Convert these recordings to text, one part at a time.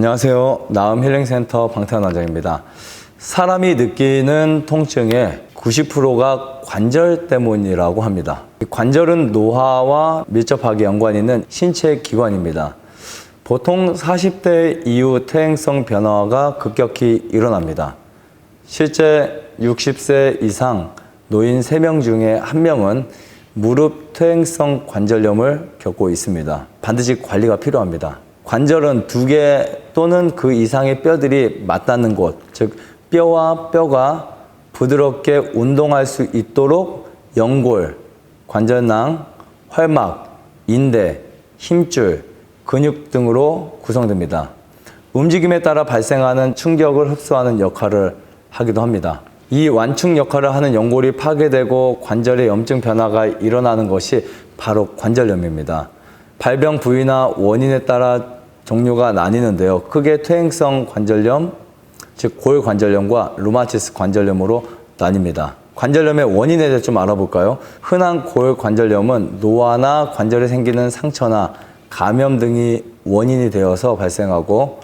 안녕하세요. 나음 힐링센터 방태환 원장입니다. 사람이 느끼는 통증의 90%가 관절 때문이라고 합니다. 관절은 노화와 밀접하게 연관이 있는 신체 기관입니다. 보통 40대 이후 퇴행성 변화가 급격히 일어납니다. 실제 60세 이상 노인 3명 중에 1명은 무릎 퇴행성 관절염을 겪고 있습니다. 반드시 관리가 필요합니다. 관절은 2개 또는 그 이상의 뼈들이 맞닿는 곳, 즉 뼈와 뼈가 부드럽게 운동할 수 있도록 연골, 관절낭, 활막, 인대, 힘줄, 근육 등으로 구성됩니다. 움직임에 따라 발생하는 충격을 흡수하는 역할을 하기도 합니다. 이 완충 역할을 하는 연골이 파괴되고 관절의 염증 변화가 일어나는 것이 바로 관절염입니다. 발병 부위나 원인에 따라 종류가 나뉘는데요. 크게 퇴행성 관절염, 즉 골관절염과 류마티스 관절염으로 나뉩니다. 관절염의 원인에 대해 좀 알아볼까요? 흔한 골관절염은 노화나 관절에 생기는 상처나 감염 등이 원인이 되어서 발생하고,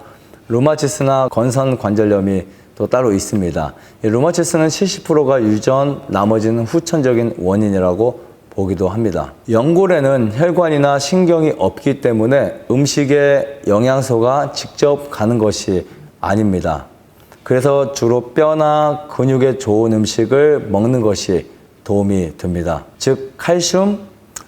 류마티스나 건선관절염이 또 따로 있습니다. 류마티스는 70%가 유전, 나머지는 후천적인 원인이라고 보기도 합니다. 연골에는 혈관이나 신경이 없기 때문에 음식에 영양소가 직접 가는 것이 아닙니다. 그래서 주로 뼈나 근육에 좋은 음식을 먹는 것이 도움이 됩니다. 즉 칼슘,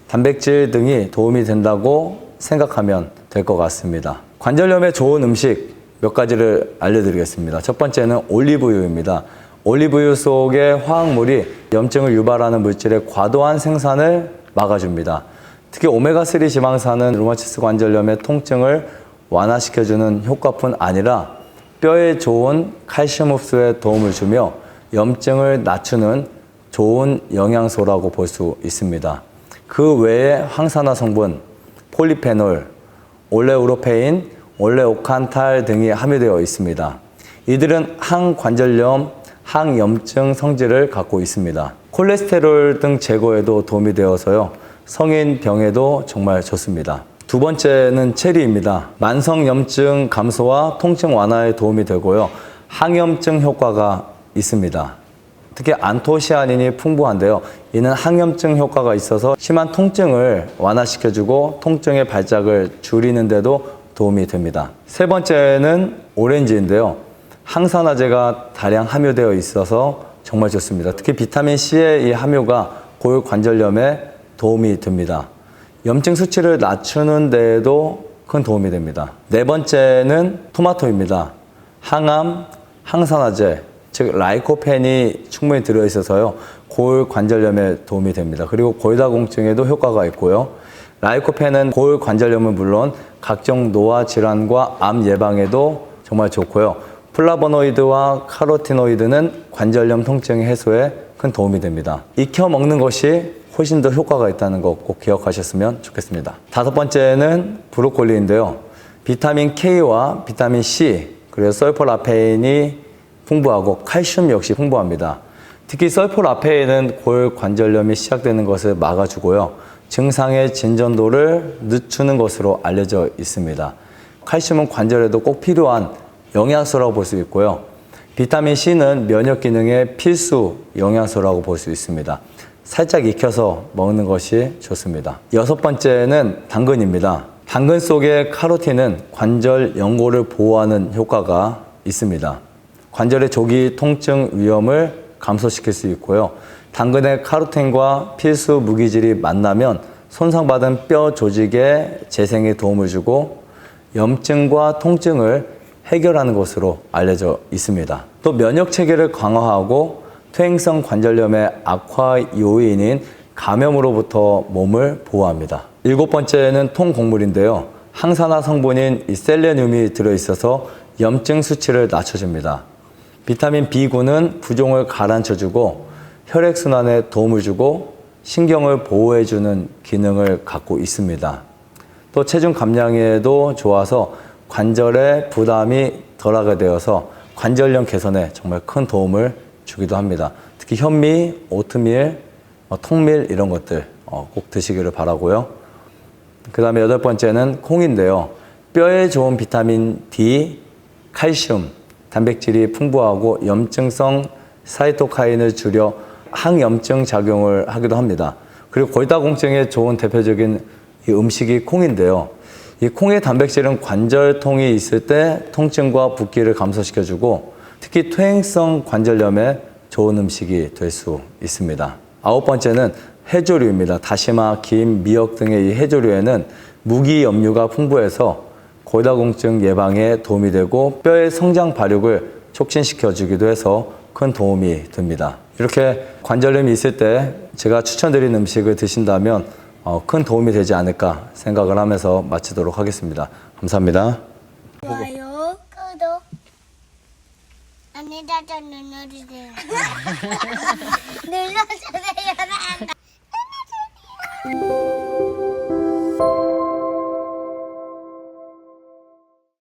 단백질 등이 도움이 된다고 생각하면 될 것 같습니다. 관절염에 좋은 음식 몇 가지를 알려드리겠습니다. 첫 번째는 올리브유입니다. 올리브유 속의 화학물이 염증을 유발하는 물질의 과도한 생산을 막아줍니다. 특히 오메가3 지방산은 류마티스 관절염의 통증을 완화시켜주는 효과뿐 아니라 뼈에 좋은 칼슘 흡수에 도움을 주며 염증을 낮추는 좋은 영양소라고 볼 수 있습니다. 그 외에 항산화 성분, 폴리페놀, 올레우로페인, 올레오칸탈 등이 함유되어 있습니다. 이들은 항관절염, 항염증 성질을 갖고 있습니다. 콜레스테롤 등 제거에도 도움이 되어서요, 성인병에도 정말 좋습니다. 두 번째는 체리입니다. 만성염증 감소와 통증 완화에 도움이 되고요, 항염증 효과가 있습니다. 특히 안토시아닌이 풍부한데요, 이는 항염증 효과가 있어서 심한 통증을 완화시켜주고 통증의 발작을 줄이는 데도 도움이 됩니다. 세 번째는 오렌지인데요, 항산화제가 다량 함유되어 있어서 정말 좋습니다. 특히 비타민C의 이 함유가 골관절염에 도움이 됩니다. 염증 수치를 낮추는 데에도 큰 도움이 됩니다. 네 번째는 토마토입니다. 항암, 항산화제, 즉 라이코펜이 충분히 들어있어서요, 골관절염에 도움이 됩니다. 그리고 골다공증에도 효과가 있고요. 라이코펜은 골관절염은 물론 각종 노화 질환과 암 예방에도 정말 좋고요. 플라보노이드와 카로티노이드는 관절염 통증 해소에 큰 도움이 됩니다. 익혀 먹는 것이 훨씬 더 효과가 있다는 거 꼭 기억하셨으면 좋겠습니다. 다섯 번째는 브로콜리인데요. 비타민 K와 비타민 C, 그리고 설포라페인이 풍부하고 칼슘 역시 풍부합니다. 특히 설포라페인은 골관절염이 시작되는 것을 막아주고요, 증상의 진전도를 늦추는 것으로 알려져 있습니다. 칼슘은 관절에도 꼭 필요한 영양소라고 볼 수 있고요. 비타민 C는 면역 기능의 필수 영양소라고 볼 수 있습니다. 살짝 익혀서 먹는 것이 좋습니다. 여섯 번째는 당근입니다. 당근 속의 카로틴은 관절 연골을 보호하는 효과가 있습니다. 관절의 조기 통증 위험을 감소시킬 수 있고요. 당근의 카로틴과 필수 무기질이 만나면 손상받은 뼈 조직의 재생에 도움을 주고 염증과 통증을 해결하는 것으로 알려져 있습니다. 또 면역 체계를 강화하고 퇴행성 관절염의 악화 요인인 감염으로부터 몸을 보호합니다. 일곱 번째는 통곡물인데요. 항산화 성분인 이 셀레늄이 들어있어서 염증 수치를 낮춰줍니다. 비타민 B군은 부종을 가라앉혀주고 혈액순환에 도움을 주고 신경을 보호해주는 기능을 갖고 있습니다. 또 체중 감량에도 좋아서 관절에 부담이 덜하게 되어서 관절염 개선에 정말 큰 도움을 주기도 합니다. 특히 현미, 오트밀, 통밀 이런 것들 꼭 드시기를 바라고요. 그 다음에 여덟 번째는 콩인데요. 뼈에 좋은 비타민 D, 칼슘, 단백질이 풍부하고 염증성 사이토카인을 줄여 항염증 작용을 하기도 합니다. 그리고 골다공증에 좋은 대표적인 이 음식이 콩인데요. 이 콩의 단백질은 관절통이 있을 때 통증과 붓기를 감소시켜주고 특히 퇴행성 관절염에 좋은 음식이 될 수 있습니다. 9번째는 해조류입니다. 다시마, 김, 미역 등의 이 해조류에는 무기염류가 풍부해서 골다공증 예방에 도움이 되고 뼈의 성장 발육을 촉진시켜주기도 해서 큰 도움이 됩니다. 이렇게 관절염이 있을 때 제가 추천드린 음식을 드신다면 큰 도움이 되지 않을까 생각을 하면서 마치도록 하겠습니다. 감사합니다. 좋아요, 구독, 안내자도 눌러주세요. 눌러주세요.